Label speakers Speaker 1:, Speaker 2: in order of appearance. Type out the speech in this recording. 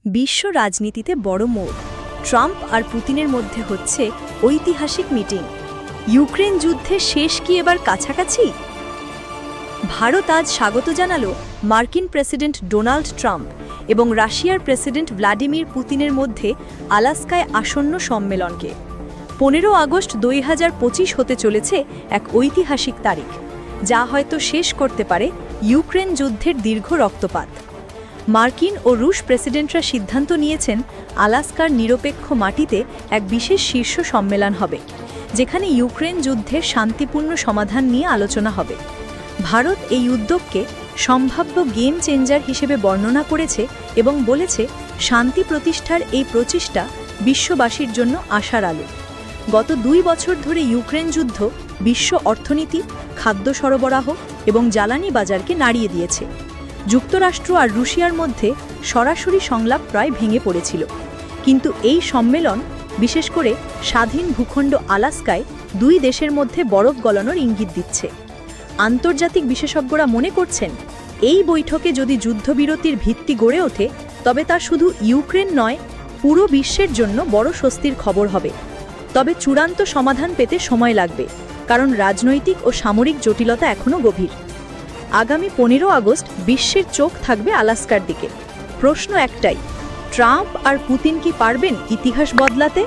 Speaker 1: বিশ্ব রাজনীতিতে বড় মোড়। ট্রাম্প আর পুতিনের মধ্যে হচ্ছে ঐতিহাসিক মিটিং। ইউক্রেন যুদ্ধের শেষ কি এবার কাছাকাছি? ভারত আজ স্বাগত জানালো মার্কিন প্রেসিডেন্ট ডোনাল্ড ট্রাম্প এবং রাশিয়ার প্রেসিডেন্ট ভ্লাদিমির পুতিনের মধ্যে আলাস্কায় আসন্ন সম্মেলনকে। 15 আগস্ট 2025 হতে চলেছে এক ঐতিহাসিক তারিখ, যা হয়তো শেষ করতে পারে ইউক্রেন যুদ্ধের দীর্ঘ রক্তপাত। মার্কিন ও রুশ প্রেসিডেন্টরা সিদ্ধান্ত নিয়েছেন আলাস্কার নিরপেক্ষ মাটিতে এক বিশেষ শীর্ষ সম্মেলন হবে, যেখানে ইউক্রেন যুদ্ধের শান্তিপূর্ণ সমাধান নিয়ে আলোচনা হবে। ভারত এই উদ্যোগকে সম্ভাব্য গেম চেঞ্জার হিসেবে বর্ণনা করেছে এবং বলেছে শান্তি প্রতিষ্ঠার এই প্রচেষ্টা বিশ্ববাসীর জন্য আশার আলো। গত 2 বছর ধরে ইউক্রেন যুদ্ধ বিশ্ব অর্থনীতি, খাদ্য সরবরাহ এবং জ্বালানি বাজারকে নাড়িয়ে দিয়েছে। যুক্তরাষ্ট্র আর রুশিয়ার মধ্যে সরাসরি সংলাপ প্রায় ভেঙে পড়েছিল, কিন্তু এই সম্মেলন বিশেষ করে স্বাধীন ভূখণ্ড আলাস্কায় 2 দেশের মধ্যে বরফ গলানোর ইঙ্গিত দিচ্ছে। আন্তর্জাতিক বিশেষজ্ঞরা মনে করছেন, এই বৈঠকে যদি যুদ্ধবিরতির ভিত্তি গড়ে ওঠে, তবে তা শুধু ইউক্রেন নয়, পুরো বিশ্বের জন্য বড় স্বস্তির খবর হবে। তবে চূড়ান্ত সমাধান পেতে সময় লাগবে, কারণ রাজনৈতিক ও সামরিক জটিলতা এখনও গভীর। আগামী 15 আগস্ট বিশ্বের চোখ থাকবে আলাস্কার দিকে। প্রশ্ন একটাই, ট্রাম্প আর পুতিন কি পারবেন ইতিহাস বদলাতে?